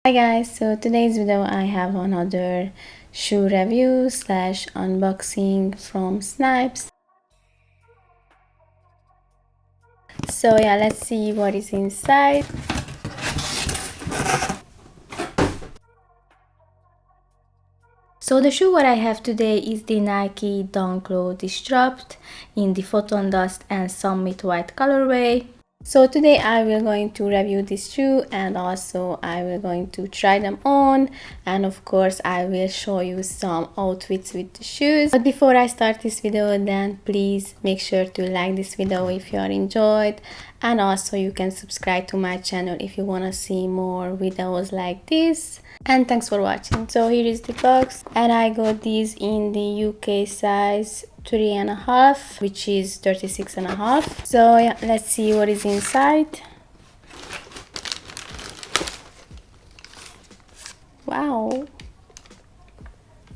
Hi guys, so today's video I have another shoe review slash unboxing from Snipes. So yeah, let's see what is inside. So the shoe what I have today is the Nike Dunk Low Disrupt in the Photon Dust and Summit White colorway. So today I will going to review this shoe and also I will going to try them on, and of course I will show you some outfits with the shoes. But before I start this video, then please make sure to like this video if you are enjoyed, and also you can subscribe to my channel if you want to see more videos like this. And thanks for watching. So here is the box, and I got these in the UK size 3.5, which is 36.5. So yeah, let's see what is inside. Wow,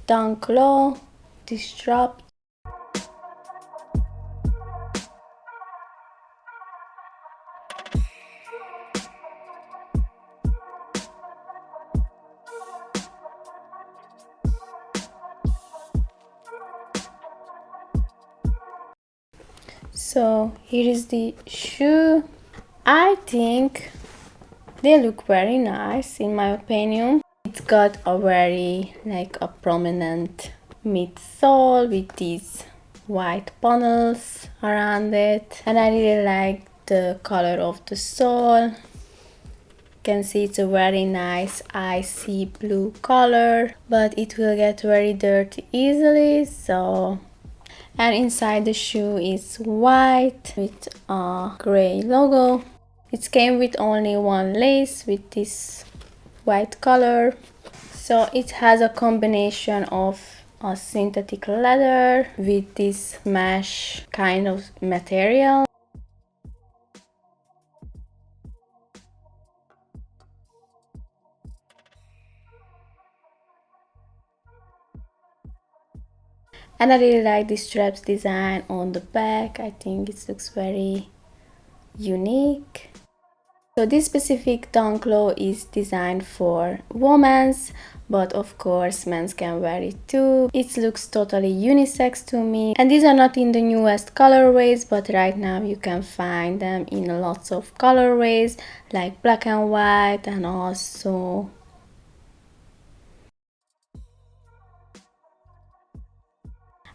Dunk Low Disrupt. So here is the shoe. I think they look very nice in my opinion. It's got a very a prominent midsole with these white panels around it, and I really like the color of the sole. You can see it's a very nice icy blue color, but it will get very dirty easily. So, and inside the shoe is white with a gray logo. It came with only one lace with this white color. So it has a combination of a synthetic leather with this mesh kind of material. And I really like the straps design on the back. I think it looks very unique. So this specific Dunk Low is designed for women's, but of course men's can wear it too. It looks totally unisex to me, and these are not in the newest colorways, but right now you can find them in lots of colorways like black and white, and also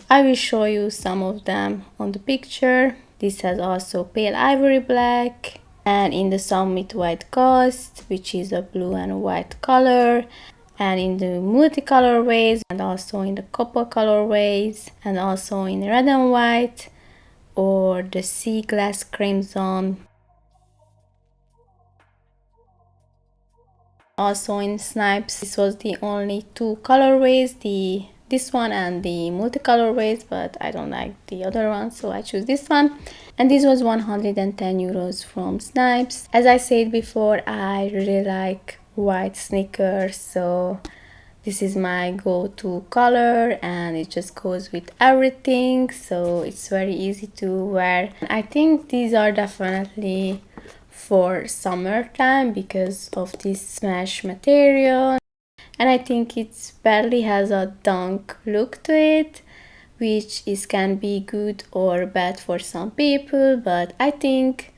I will show you some of them on the picture. This has also pale ivory black, and in the Summit White Ghost, which is a blue and white color, and in the multicolorways, and also in the copper colorways, and also in red and white, or the sea glass crimson. Also in Snipes, this was the only two colorways, this one and the multicolorways, but I don't like the other one, so I choose this one. And this was 110 euros from Snipes. As I said before, I really like white sneakers, so this is my go-to color and it just goes with everything, so it's very easy to wear. I think these are definitely for summertime because of this mesh material, and I think it barely has a dunk look to it, which can be good or bad for some people, but I think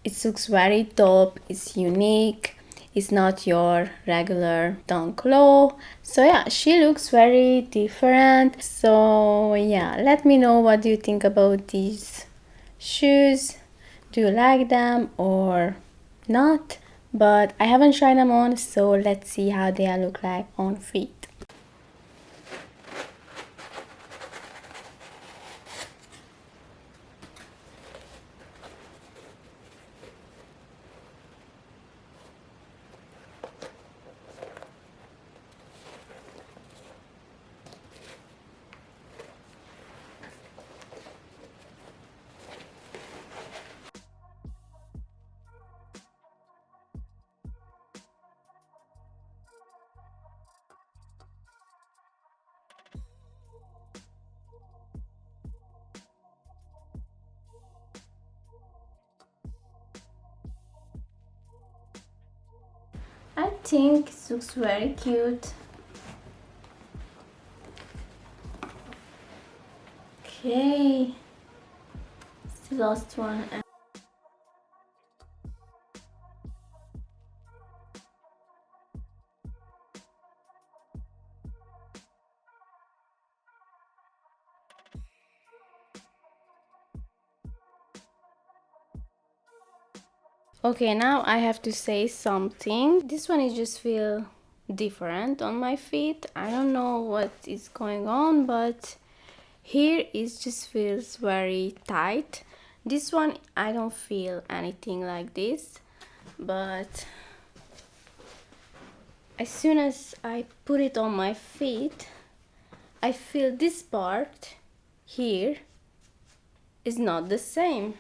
it looks very dope. It's unique. It's not your regular Dunk Low. So yeah, she looks very different. So yeah, let me know what do you think about these shoes. Do you like them or not? But I haven't tried them on, so let's see how they look like on feet. think it looks very cute. Okay, it's the last one. Okay, now I have to say something. This one is just feel different on my feet. I don't know what is going on, but here it just feels very tight. This one I don't feel anything like this, but as soon as I put it on my feet, I feel this part here is not the same.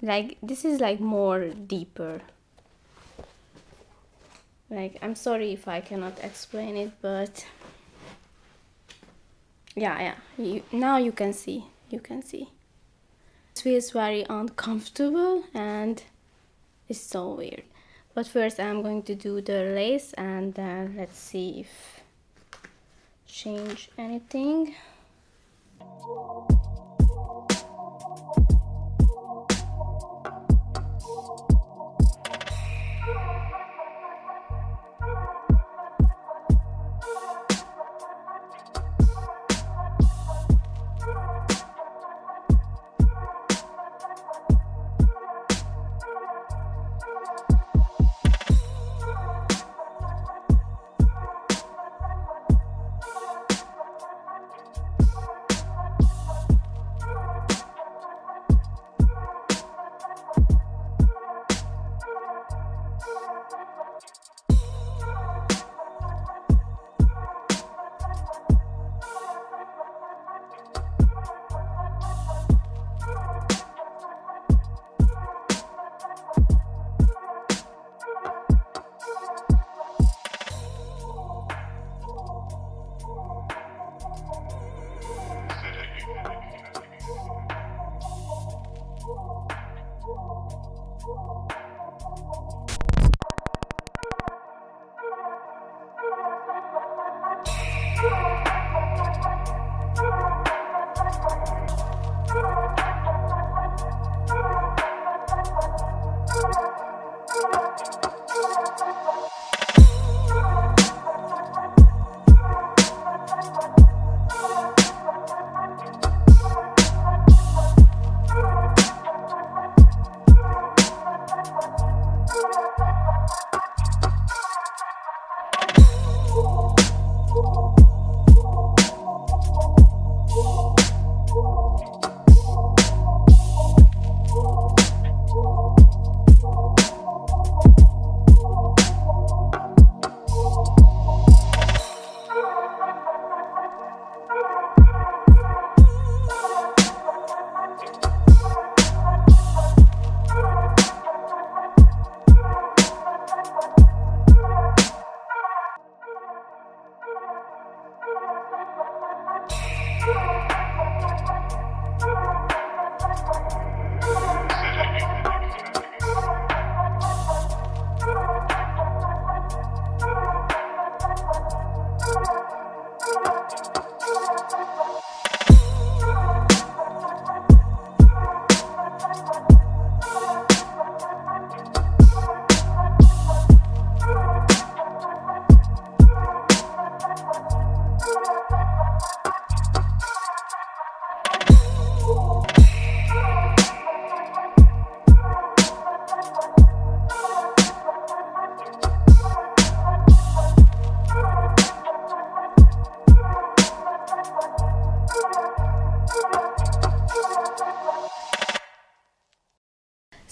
Like this is like more deeper. Like, I'm sorry if I cannot explain it, but yeah, now you can see. It feels very uncomfortable and it's so weird. But first I'm going to do the lace, and then let's see if change anything.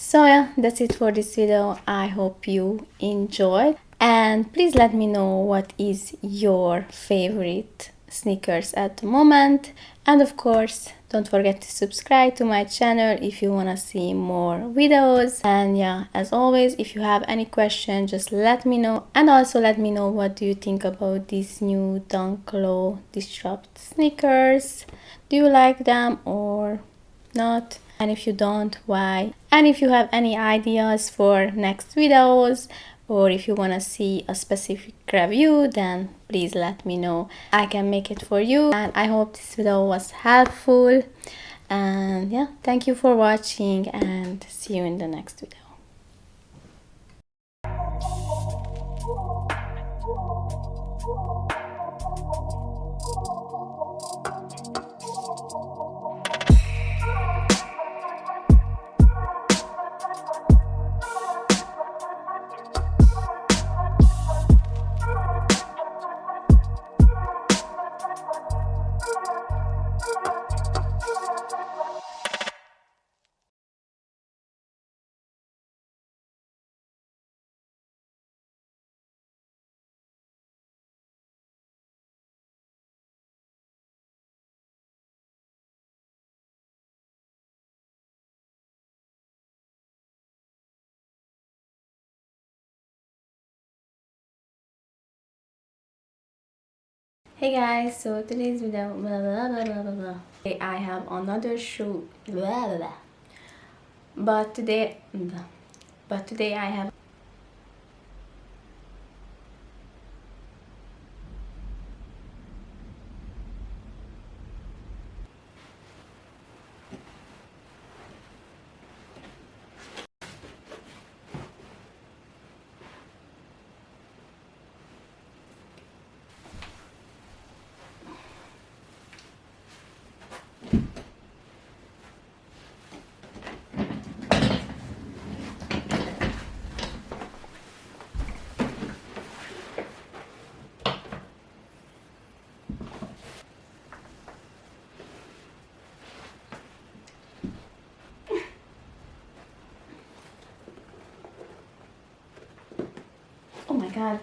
So yeah, that's it for this video. I hope you enjoyed, and please let me know what is your favorite sneakers at the moment, and of course don't forget to subscribe to my channel if you want to see more videos. And yeah, as always, if you have any question, just let me know, and also let me know what do you think about these new Dunk Low Disrupt sneakers. Do you like them or not? And if you don't, why? And if you have any ideas for next videos, or if you want to see a specific review, then please let me know. I can make it for you. And I hope this video was helpful, and yeah, thank you for watching, and see you in the next video. Hey guys, so today's video, I have another shoe, but today I have. Oh my god.